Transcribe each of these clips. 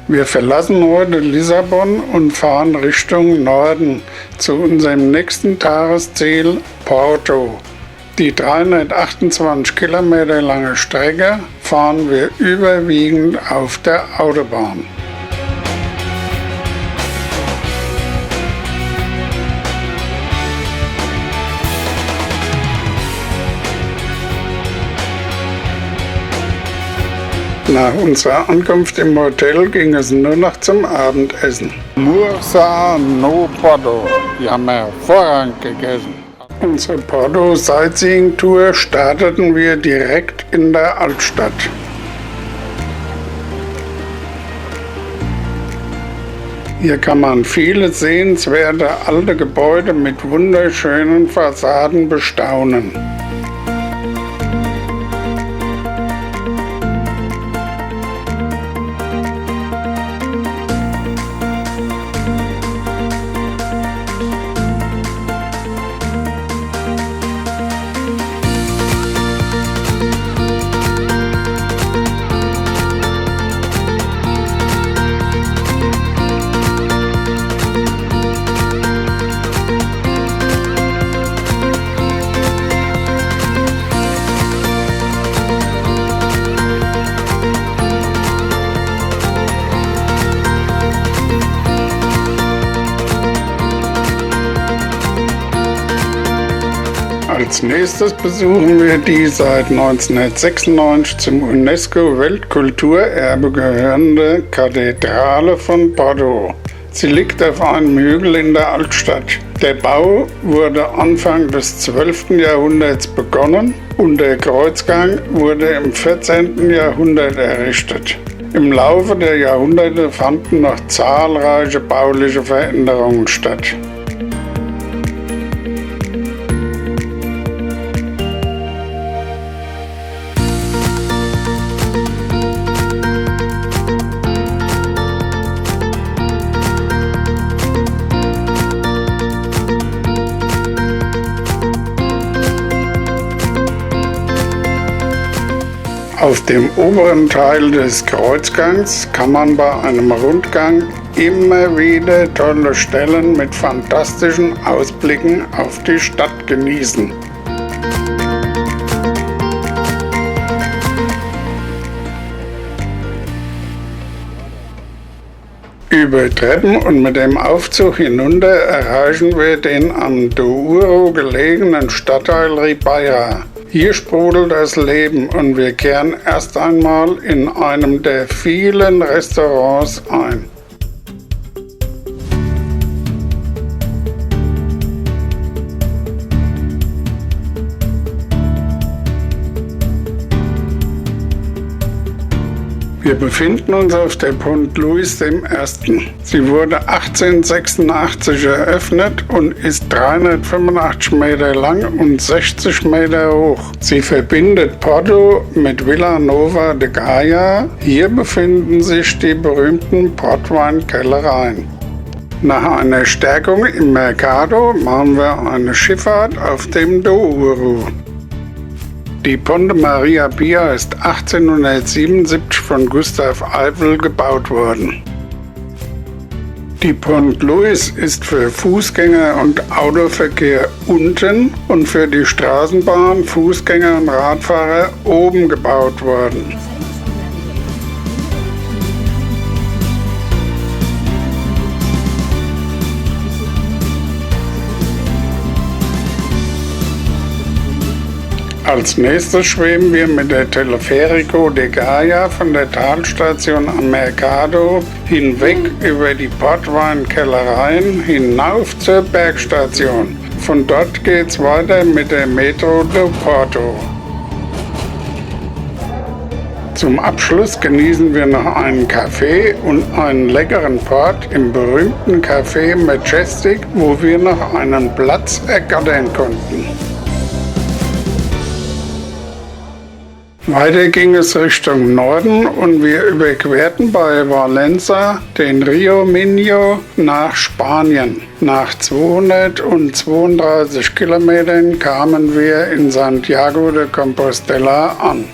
Wir verlassen heute Lissabon und fahren Richtung Norden zu unserem nächsten Tagesziel Porto. Die 328 Kilometer lange Strecke fahren wir überwiegend auf der Autobahn. Nach unserer Ankunft im Hotel ging es nur noch zum Abendessen. Mursa no Porto. Wir haben hervorragend gegessen. Unsere Porto Sightseeing Tour starteten wir direkt in der Altstadt. Hier kann man viele sehenswerte alte Gebäude mit wunderschönen Fassaden bestaunen. Als nächstes besuchen wir die seit 1996 zum UNESCO-Weltkulturerbe gehörende Kathedrale von Porto. Sie liegt auf einem Hügel in der Altstadt. Der Bau wurde Anfang des 12. Jahrhunderts begonnen und der Kreuzgang wurde im 14. Jahrhundert errichtet. Im Laufe der Jahrhunderte fanden noch zahlreiche bauliche Veränderungen statt. Auf dem oberen Teil des Kreuzgangs kann man bei einem Rundgang immer wieder tolle Stellen mit fantastischen Ausblicken auf die Stadt genießen. Über Treppen und mit dem Aufzug hinunter erreichen wir den am Douro gelegenen Stadtteil Ribeira. Hier sprudelt das Leben und wir kehren erst einmal in einem der vielen Restaurants ein. Wir befinden uns auf der Pont Louis I. Sie wurde 1886 eröffnet und ist 385 Meter lang und 60 Meter hoch. Sie verbindet Porto mit Vila Nova de Gaia. Hier befinden sich die berühmten Portweinkellereien. Nach einer Stärkung im Mercado machen wir eine Schifffahrt auf dem Douro. Die Ponte Maria Pia ist 1877 von Gustav Eiffel gebaut worden. Die Pont Louis ist für Fußgänger- und Autoverkehr unten und für die Straßenbahn, Fußgänger und Radfahrer oben gebaut worden. Als nächstes schweben wir mit der Teleférico de Gaia von der Talstation am Mercado hinweg über die Portweinkellereien hinauf zur Bergstation. Von dort geht's weiter mit der Metro do Porto. Zum Abschluss genießen wir noch einen Kaffee und einen leckeren Port im berühmten Café Majestic, wo wir noch einen Platz ergattern konnten. Weiter ging es Richtung Norden und wir überquerten bei Valencia den Rio Minho nach Spanien. Nach 232 Kilometern kamen wir in Santiago de Compostela an.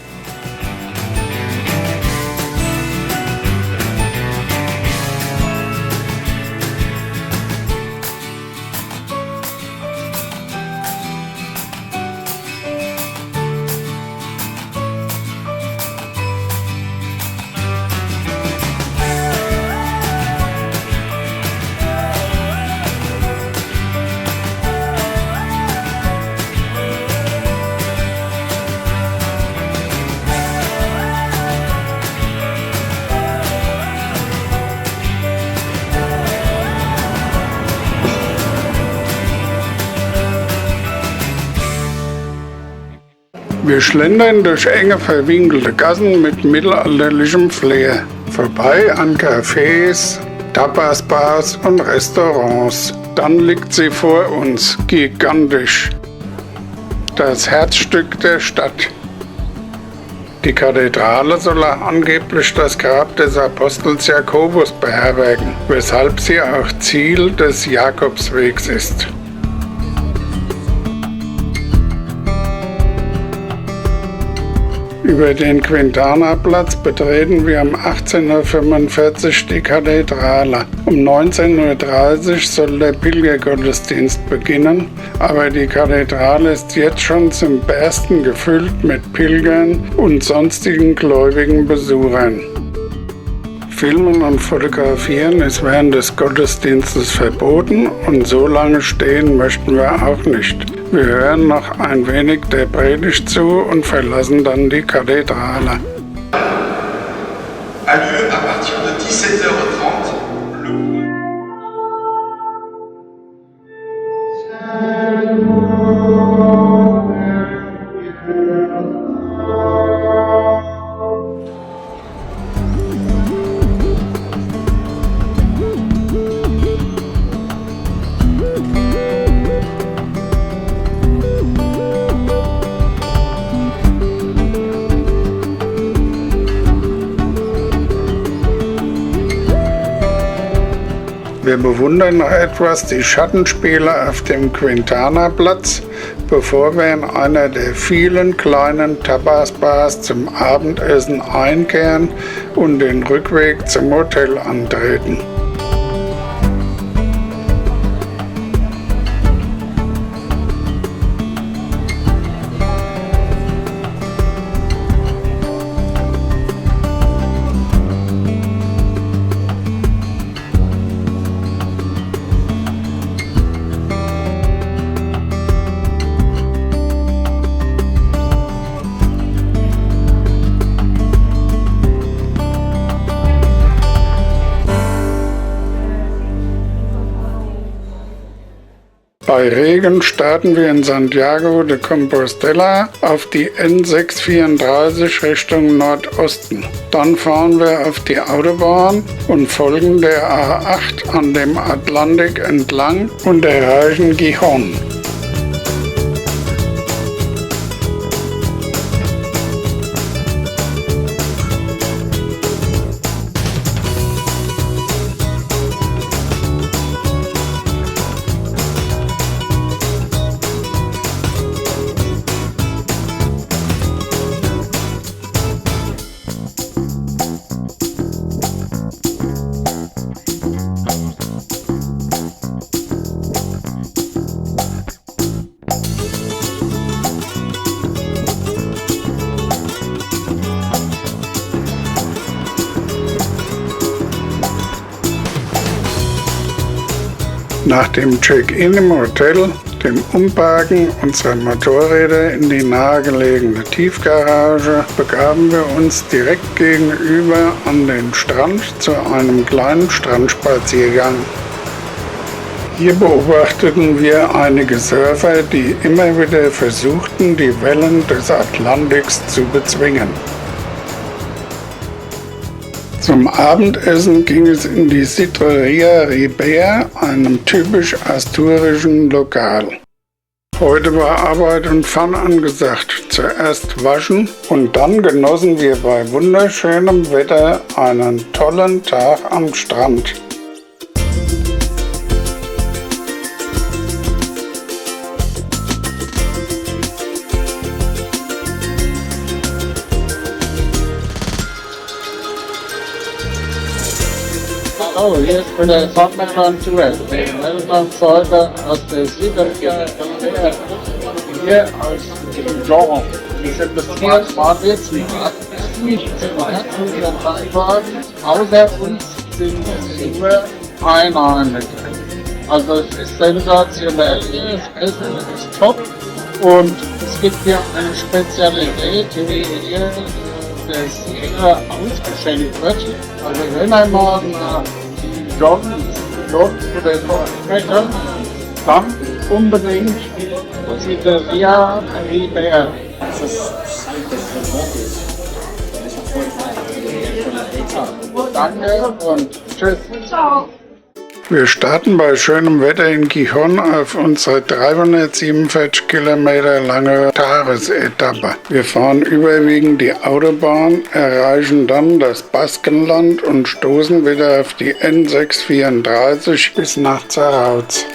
Wir schlendern durch enge, verwinkelte Gassen mit mittelalterlichem Flair. Vorbei an Cafés, Tapas-Bars und Restaurants. Dann liegt sie vor uns, gigantisch. Das Herzstück der Stadt. Die Kathedrale soll angeblich das Grab des Apostels Jakobus beherbergen, weshalb sie auch Ziel des Jakobswegs ist. Über den Quintana-Platz betreten wir um 18:45 Uhr die Kathedrale. Um 19:30 Uhr soll der Pilgergottesdienst beginnen, aber die Kathedrale ist jetzt schon zum Bersten gefüllt mit Pilgern und sonstigen gläubigen Besuchern. Filmen und Fotografieren ist während des Gottesdienstes verboten und so lange stehen möchten wir auch nicht. Wir hören noch ein wenig der Predigt zu und verlassen dann die Kathedrale. A lieu à partir de 17h30. Wir bewundern noch etwas die Schattenspiele auf dem Quintana-Platz, bevor wir in einer der vielen kleinen Tapas-Bars zum Abendessen einkehren und den Rückweg zum Hotel antreten. Bei Regen starten wir in Santiago de Compostela auf die N634 Richtung Nordosten. Dann fahren wir auf die Autobahn und folgen der A8 an dem Atlantik entlang und erreichen Gijón. Nach dem Check-in im Hotel, dem Umparken unserer Motorräder in die nahegelegene Tiefgarage, begaben wir uns direkt gegenüber an den Strand zu einem kleinen Strandspaziergang. Hier beobachteten wir einige Surfer, die immer wieder versuchten, die Wellen des Atlantiks zu bezwingen. Zum Abendessen ging es in die Sidreria Ribera, einem typisch asturischen Lokal. Heute war Arbeit und Fun angesagt. Zuerst waschen und dann genossen wir bei wunderschönem Wetter einen tollen Tag am Strand. Oh, hier ist der Sonnenland Tourist. Seite aus der Sidreria hier aus Jean. Wir sind bis hier waren jetzt nicht außer uns sind nur Einheimische. Also es ist sensationell. Das Essen ist top und es gibt hier eine Spezialität, die hier das ausgeschenkt wird. Also wenn einmal John oder Schmecker, dann unbedingt Sidreria Ribera. Das ist Danke und tschüss. Wir starten bei schönem Wetter in Gijón auf unsere 347 Kilometer lange Tagesetappe. Wir fahren überwiegend die Autobahn, erreichen dann das Baskenland und stoßen wieder auf die N634 bis nach Zarautz.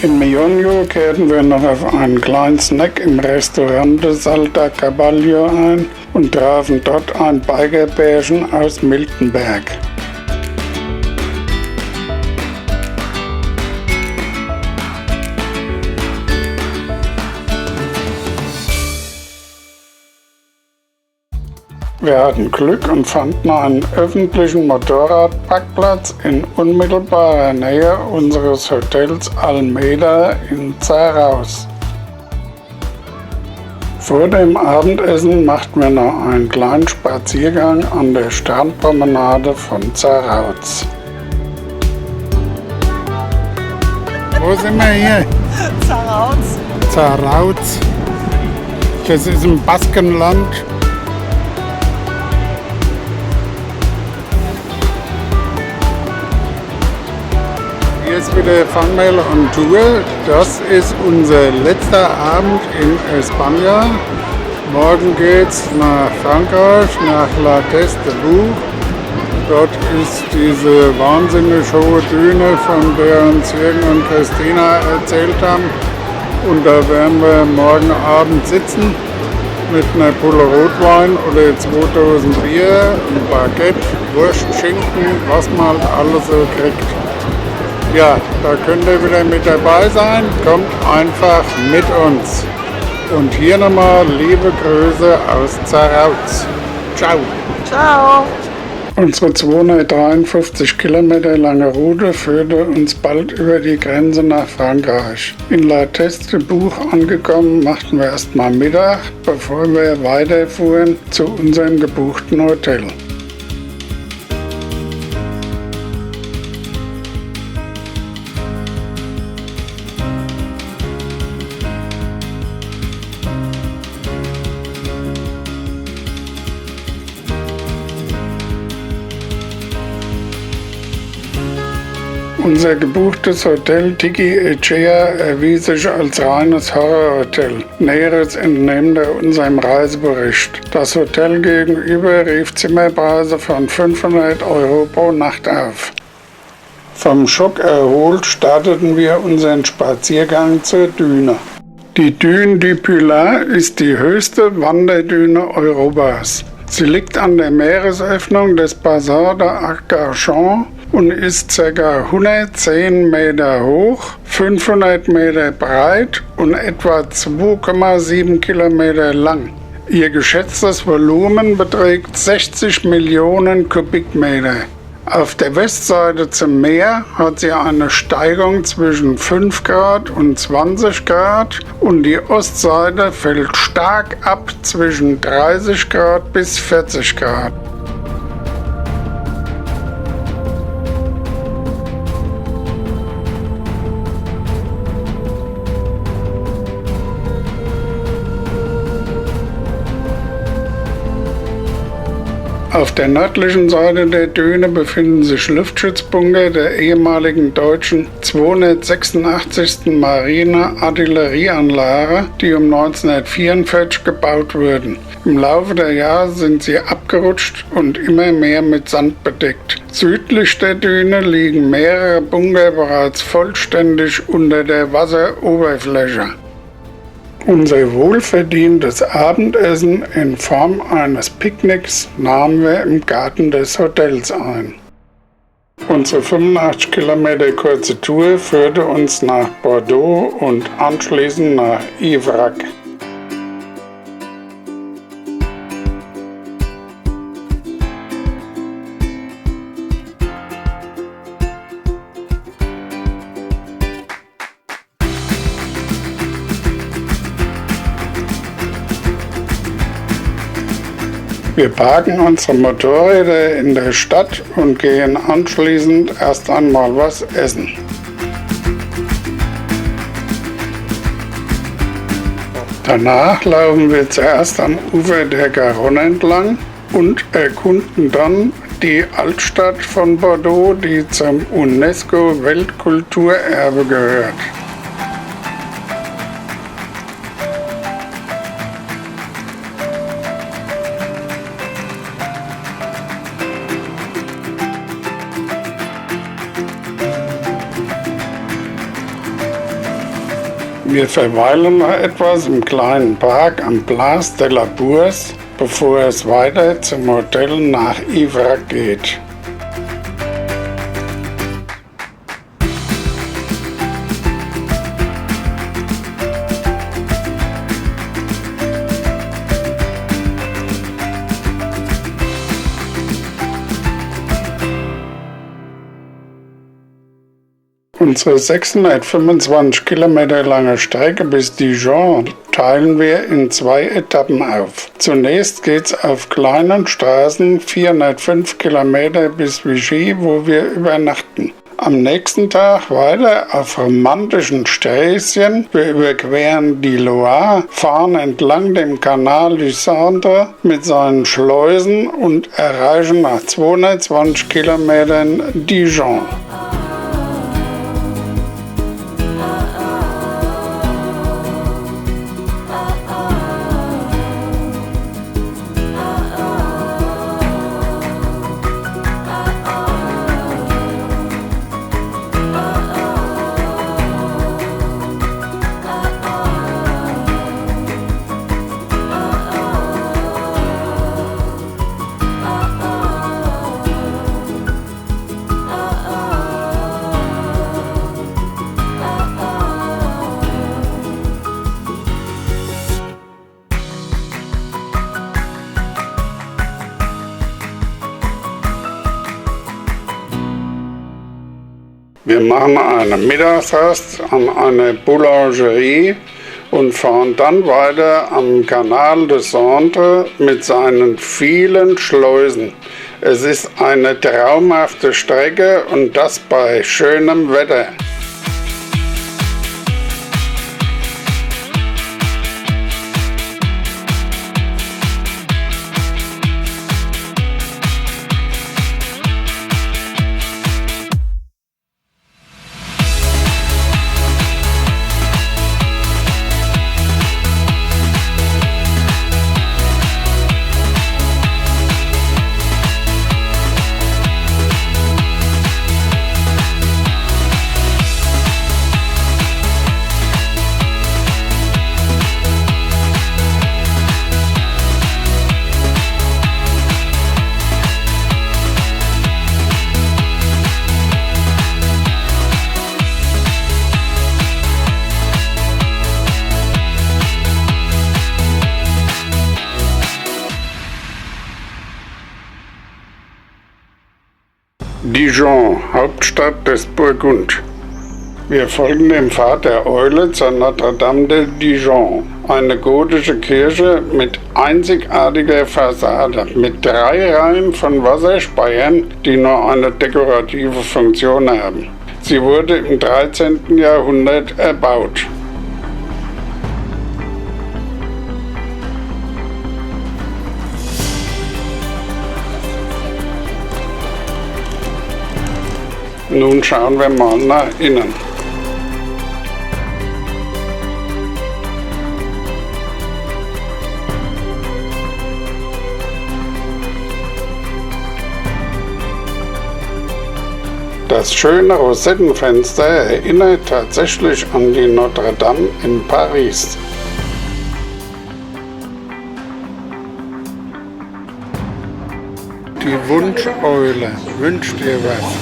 In Mioño kehrten wir noch auf einen kleinen Snack im Restaurante Salta Caballo ein und trafen dort ein Bikerpärchen aus Miltenberg. Wir hatten Glück und fanden einen öffentlichen Motorradparkplatz in unmittelbarer Nähe unseres Hotels Almeida in Zarautz. Vor dem Abendessen machten wir noch einen kleinen Spaziergang an der Strandpromenade von Zarautz. Wo sind wir hier? Zarautz. Zarautz. Das ist im Baskenland. Hier ist wieder Fangmail on Tour. Das ist unser letzter Abend in España. Morgen geht's nach Frankreich, nach La Teste de Bug. Dort ist diese wahnsinnig hohe Düne, von der uns Jürgen und Christina erzählt haben. Und da werden wir morgen Abend sitzen mit einer Pulle Rotwein oder 2000 Bier, ein Baguette, Wurst, Schinken, was man halt alles so kriegt. Ja, da könnt ihr wieder mit dabei sein. Kommt einfach mit uns. Und hier nochmal liebe Grüße aus Zarautz. Ciao. Ciao. Unsere 253 Kilometer lange Route führte uns bald über die Grenze nach Frankreich. In La Teste de Bug angekommen, machten wir erstmal Mittag, bevor wir weiterfuhren zu unserem gebuchten Hotel. Unser gebuchtes Hotel Tiki Echea erwies sich als reines Horrorhotel. Näheres entnehmen wir unserem Reisebericht. Das Hotel gegenüber rief Zimmerpreise von 500 Euro pro Nacht auf. Vom Schock erholt starteten wir unseren Spaziergang zur Düne. Die Dune du Pilat ist die höchste Wanderdüne Europas. Sie liegt an der Meeresöffnung des Bassin d'Arcachon und ist ca. 110 Meter hoch, 500 Meter breit und etwa 2,7 Kilometer lang. Ihr geschätztes Volumen beträgt 60 Millionen Kubikmeter. Auf der Westseite zum Meer hat sie eine Steigung zwischen 5 Grad und 20 Grad und die Ostseite fällt stark ab zwischen 30 Grad bis 40 Grad. Auf der nördlichen Seite der Düne befinden sich Luftschutzbunker der ehemaligen deutschen 286. Marine-Artillerieanlage, die um 1944 gebaut wurden. Im Laufe der Jahre sind sie abgerutscht und immer mehr mit Sand bedeckt. Südlich der Düne liegen mehrere Bunker bereits vollständig unter der Wasseroberfläche. Unser wohlverdientes Abendessen in Form eines Picknicks nahmen wir im Garten des Hotels ein. Unsere 85 Kilometer kurze Tour führte uns nach Bordeaux und anschließend nach Yvrac. Wir parken unsere Motorräder in der Stadt und gehen anschließend erst einmal was essen. Danach laufen wir zuerst am Ufer der Garonne entlang und erkunden dann die Altstadt von Bordeaux, die zum UNESCO-Weltkulturerbe gehört. Wir verweilen noch etwas im kleinen Park am Place de la Bourse, bevor es weiter zum Hotel nach Yvrac geht. Unsere 625 Kilometer lange Strecke bis Dijon teilen wir in 2 Etappen auf. Zunächst geht's auf kleinen Straßen 405 Kilometer bis Vichy, wo wir übernachten. Am nächsten Tag weiter auf romantischen Sträßchen. Wir überqueren die Loire, fahren entlang dem Canal du Centre mit seinen Schleusen und erreichen nach 220 Kilometern Dijon. Wir machen eine Mittagsrast an einer Boulangerie und fahren dann weiter am Canal du Centre mit seinen vielen Schleusen. Es ist eine traumhafte Strecke und das bei schönem Wetter. Dijon, Hauptstadt des Burgund. Wir folgen dem Pfad der Eule zur Notre-Dame de Dijon, eine gotische Kirche mit einzigartiger Fassade, mit 3 Reihen von Wasserspeiern, die nur eine dekorative Funktion haben. Sie wurde im 13. Jahrhundert erbaut. Nun schauen wir mal nach innen. Das schöne Rosettenfenster erinnert tatsächlich an die Notre Dame in Paris. Die Die Wunscheule wünscht dir was.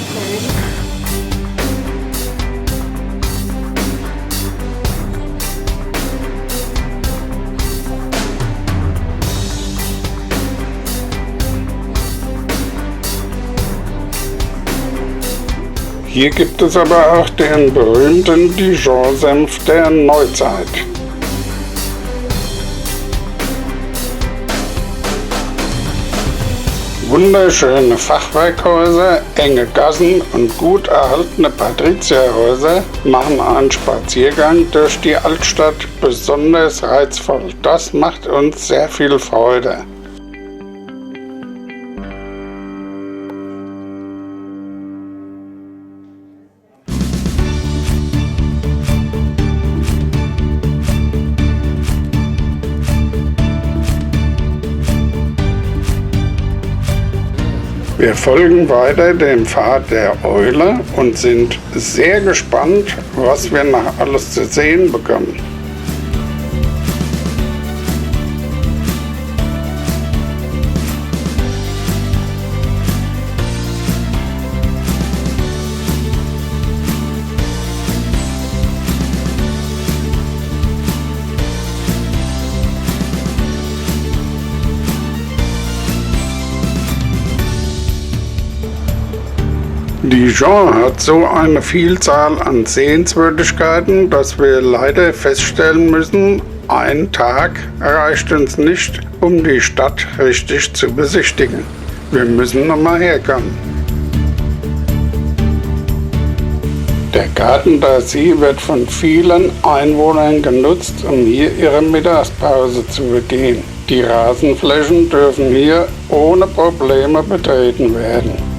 Hier gibt es aber auch den berühmten Dijon-Senf der Neuzeit. Wunderschöne Fachwerkhäuser, enge Gassen und gut erhaltene Patrizierhäuser machen einen Spaziergang durch die Altstadt besonders reizvoll. Das macht uns sehr viel Freude. Wir folgen weiter dem Pfad der Eule und sind sehr gespannt, was wir noch alles zu sehen bekommen. Dijon hat so eine Vielzahl an Sehenswürdigkeiten, dass wir leider feststellen müssen, ein Tag reicht uns nicht, um die Stadt richtig zu besichtigen. Wir müssen nochmal herkommen. Der Garten d'Assy wird von vielen Einwohnern genutzt, um hier ihre Mittagspause zu begehen. Die Rasenflächen dürfen hier ohne Probleme betreten werden.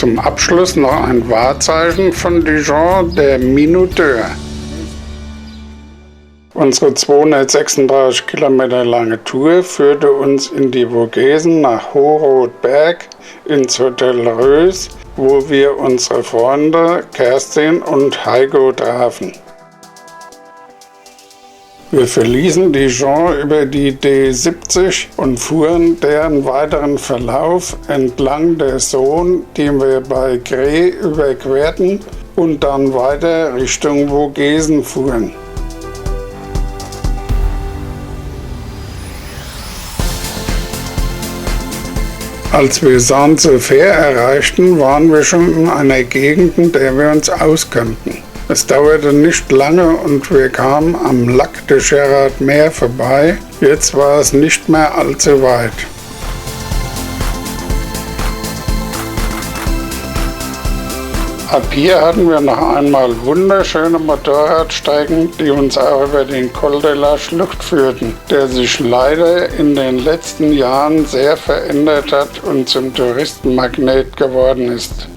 Zum Abschluss noch ein Wahrzeichen von Dijon, der Minuteur. Unsere 236 Kilometer lange Tour führte uns in die Vogesen nach Hochrothberg ins Hotel Rös, wo wir unsere Freunde Kerstin und Heiko trafen. Wir verließen Dijon über die D70 und fuhren deren weiteren Verlauf entlang der Saône, die wir bei Grès überquerten und dann weiter Richtung Vogesen fuhren. Als wir Saint-Sever erreichten, waren wir schon in einer Gegend, in der wir uns auskannten. Es dauerte nicht lange und wir kamen am Lac de Gérardmer vorbei. Jetzt war es nicht mehr allzu weit. Ab hier hatten wir noch einmal wunderschöne Motorradstrecken, die uns auch über den Col de la Schlucht führten, der sich leider in den letzten Jahren sehr verändert hat und zum Touristenmagnet geworden ist.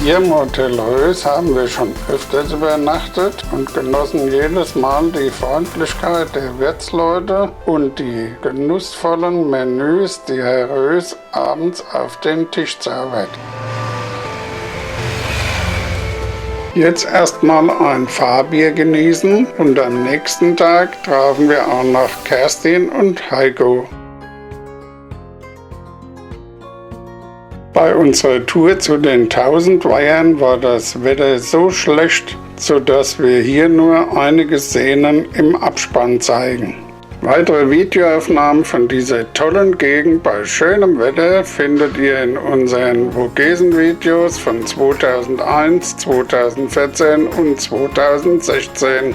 Hier im Hotel Rös haben wir schon öfters übernachtet und genossen jedes Mal die Freundlichkeit der Wirtsleute und die genussvollen Menüs, die Herr Rös abends auf den Tisch zaubert. Jetzt erstmal ein Fahrbier genießen und am nächsten Tag trafen wir auch noch Kerstin und Heiko. Bei unserer Tour zu den 1000 Weihern war das Wetter so schlecht, sodass wir hier nur einige Szenen im Abspann zeigen. Weitere Videoaufnahmen von dieser tollen Gegend bei schönem Wetter findet ihr in unseren Vogesen-Videos von 2001, 2014 und 2016.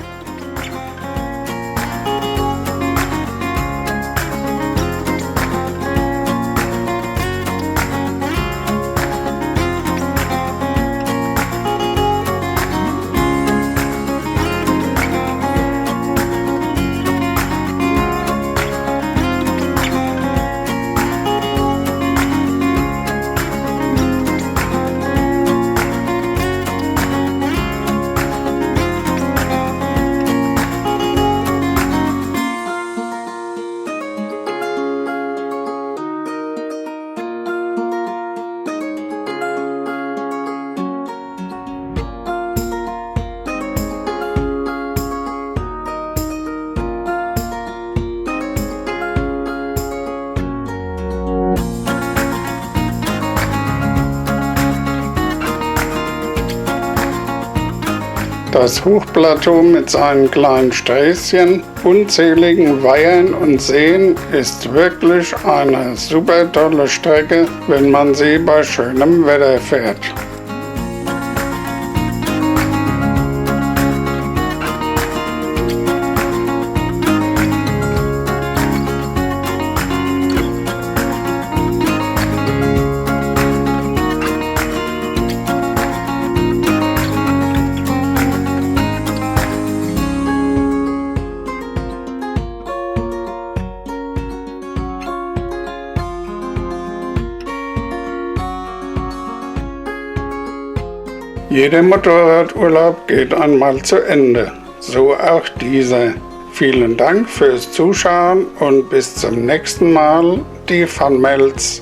Das Hochplateau mit seinen kleinen Sträßchen, unzähligen Weihern und Seen ist wirklich eine super tolle Strecke, wenn man sie bei schönem Wetter fährt. Jeder Motorradurlaub geht einmal zu Ende, so auch dieser. Vielen Dank fürs Zuschauen und bis zum nächsten Mal, die Funmelz.